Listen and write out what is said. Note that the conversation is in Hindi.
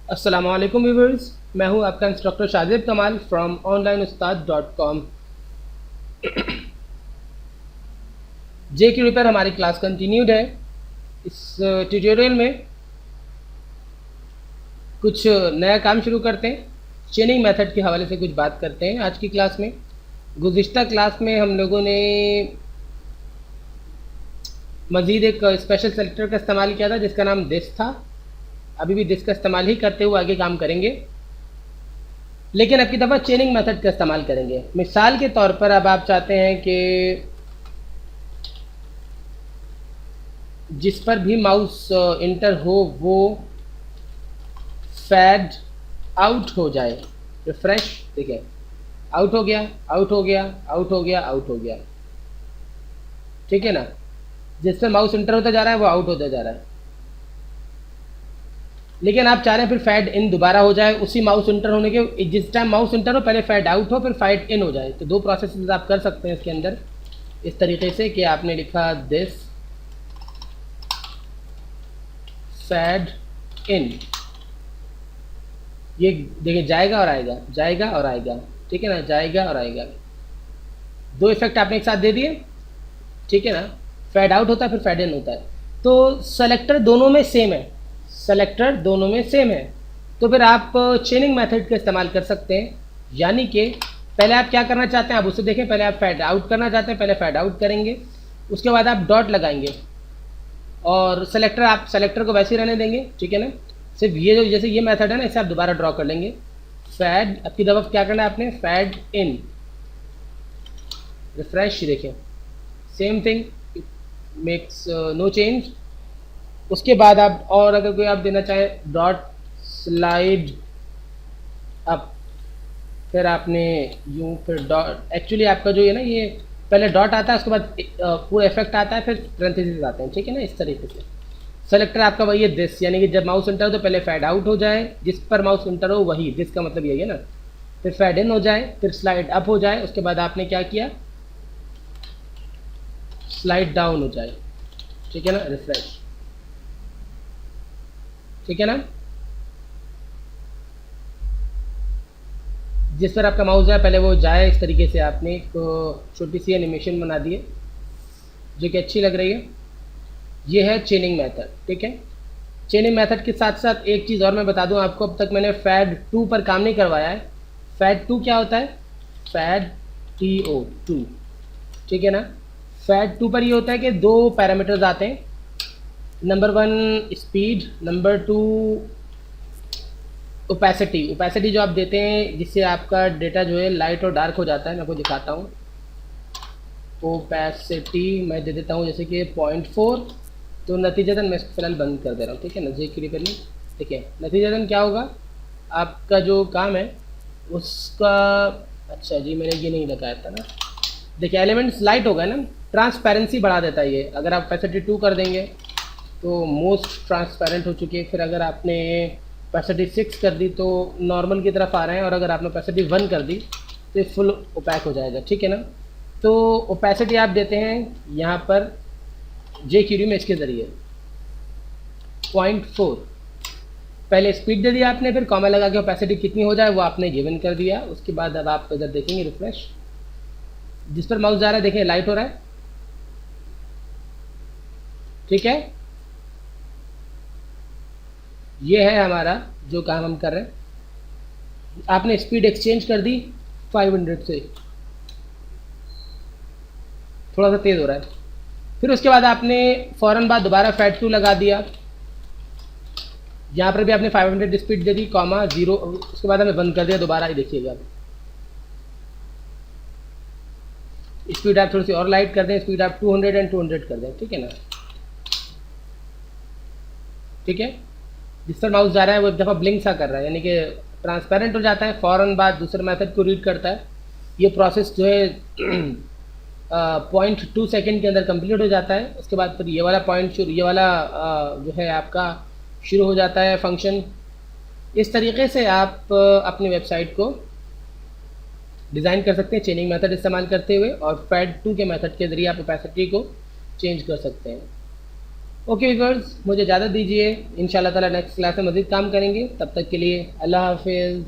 अस्सलाम वालेकुम व्यूवर्स, मैं हूं आपका इंस्ट्रक्टर शाजिब कमाल फ्रॉम onlineustad.com। जे क्यू पर हमारी क्लास कंटिन्यूड है। इस ट्यूटोरियल में कुछ नया काम शुरू करते हैं। चेनिंग मेथड के हवाले से कुछ बात करते हैं आज की क्लास में। गुज़िश्ता क्लास में हम लोगों ने मज़ीद एक स्पेशल सेलेक्टर का इस्तेमाल किया था जिसका नाम दिस था। अभी भी दिस का इस्तेमाल ही करते हुए आगे काम करेंगे, लेकिन अब की दफ़ा चेनिंग मेथड का इस्तेमाल करेंगे। मिसाल के तौर पर अब आप चाहते हैं कि जिस पर भी माउस इंटर हो वो फैड आउट हो जाए। रिफ्रेश, देखिए आउट हो गया, आउट हो गया, आउट हो गया, आउट हो गया। ठीक है ना। जिस पर माउस इंटर होता जा रहा है वो आउट होता जा रहा है, लेकिन आप चाह रहे हैं फिर फैड इन दोबारा हो जाए उसी माउस इंटर होने के। जिस टाइम माउस इंटर हो पहले फैड आउट हो फिर फैड इन हो जाए। तो दो प्रोसेस आप कर सकते हैं इसके अंदर इस तरीके से कि आपने लिखा दिस फैड इन, ये देखिए जाएगा और आएगा, जाएगा और आएगा। ठीक है ना, जाएगा और आएगा। दो इफेक्ट आपने एक साथ दे दिए। ठीक है ना, फैड आउट होता है फिर फैड इन होता है। तो सेलेक्टर दोनों में सेम है, सेलेक्टर दोनों में सेम है। तो फिर आप चेनिंग मेथड का इस्तेमाल कर सकते हैं। यानी कि पहले आप क्या करना चाहते हैं आप उसे देखें। पहले आप फैड आउट करना चाहते हैं, पहले फैड आउट करेंगे, उसके बाद आप डॉट लगाएंगे और सेलेक्टर आप सेलेक्टर को वैसे ही रहने देंगे। ठीक है ना, सिर्फ ये जो जैसे ये मेथड है ना इसे आप दोबारा ड्रॉ कर लेंगे। फैड अब की दफ़ा क्या करना है आपने, फैड इन, रिफ्रेश, देखिए same thing, makes no change. उसके बाद आप और अगर कोई आप देना चाहें डॉट स्लाइड अप, फिर आपने यूँ फिर डॉट, एक्चुअली आपका जो है ना ये पहले डॉट आता है उसके बाद पूरा इफेक्ट आता है फिर पैरेंथेसिस आते हैं। ठीक है ना, इस तरीके से सेलेक्टर आपका वही है दिस, यानी कि जब माउस इंटर हो तो पहले फैड आउट हो जाए, जिस पर माउस इंटर हो वही दिस का मतलब यही है ना। फिर फैड इन हो जाए, फिर स्लाइड अप हो जाए, उसके बाद आपने क्या किया, स्लाइड डाउन हो जाए। ठीक है ना, रिफ्रेश। ठीक है ना, जिस पर आपका माउस है पहले वो जाए, इस तरीके से आपने एक छोटी सी एनिमेशन बना दी है जो कि अच्छी लग रही है। ये है चेनिंग मेथड। ठीक है, चेनिंग मेथड के साथ साथ एक चीज़ और मैं बता दूं आपको, अब तक मैंने फैड टू पर काम नहीं करवाया है। फैड टू क्या होता है, फैड TO2। ठीक है ना, फैड टू पर ये होता है कि दो पैरामीटर्स आते हैं, number one speed, number two opacity. Opacity जो आप देते हैं जिससे आपका डेटा जो है लाइट और डार्क हो जाता है। मैं आपको दिखाता हूँ, ओपेसिटी मैं दे देता हूँ जैसे कि 0.4। तो नतीजतन मैं इसको फिलहाल बंद कर दे रहा हूँ। ठीक है ना, जे क्लिक करनी। देखिए नतीजतन क्या होगा, आपका जो काम है उसका, अच्छा जी मैंने ये नहीं लगाया था ना। देखिए एलिमेंट्स लाइट हो गए ना, ट्रांसपेरेंसी बढ़ा देता है ये। अगर आप ओपेसिटी 2 कर देंगे तो मोस्ट ट्रांसपेरेंट हो चुकी है। फिर अगर आपने ओपेसिटी 6 कर दी तो नॉर्मल की तरफ आ रहे हैं, और अगर आपने ओपेसिटी 1 कर दी तो फुल ओपैक हो जाएगा। ठीक है ना, तो ओपेसिटी आप देते हैं यहाँ पर जे क्यूरी में इसके ज़रिए 0.4। पहले स्पीड दे दिया आपने, फिर कॉमा लगा के ओपेसिटी कितनी हो जाए वो आपने गिवन कर दिया। उसके बाद अब आप इधर देखेंगे रिफ्रेश, जिस पर माउस जा रहा है देखिए लाइट हो रहा है। ठीक है, ये है हमारा जो काम हम कर रहे हैं। आपने स्पीड एक्सचेंज कर दी 500 से, थोड़ा सा तेज़ हो रहा है। फिर उसके बाद आपने फ़ौरन बाद दोबारा फैट 2 लगा दिया, यहाँ पर भी आपने 500 स्पीड दे दी, कॉमा 0। उसके बाद हमें बंद कर दिया दोबारा। ही देखिएगा स्पीड आप थोड़ी सी और लाइट कर दें, स्पीड आप 200 एंड 200 कर दें। ठीक है ना, ठीक है, जिस पर माउस जा रहा है वो एक दफ़ा ब्लिंक सा कर रहा है, यानी कि ट्रांसपेरेंट हो जाता है। फ़ौरन बाद दूसरे मेथड को रीड करता है। ये प्रोसेस जो है 0.2 सेकेंड के अंदर कंप्लीट हो जाता है। उसके बाद फिर ये वाला पॉइंट शुरू, ये वाला जो है आपका शुरू हो जाता है फंक्शन। इस तरीके से आप अपनी वेबसाइट को डिज़ाइन कर सकते हैं चेनिंग मेथड इस्तेमाल करते हुए, और फैड 2 के मेथड के ज़रिए आप ओपेसिटी को चेंज कर सकते हैं। ओके व्यूअर्स, मुझे इजाज़त दीजिए, इंशाल्लाह ताला नेक्स्ट क्लास में मज़ीद काम करेंगे। तब तक के लिए अल्लाह हाफिज़।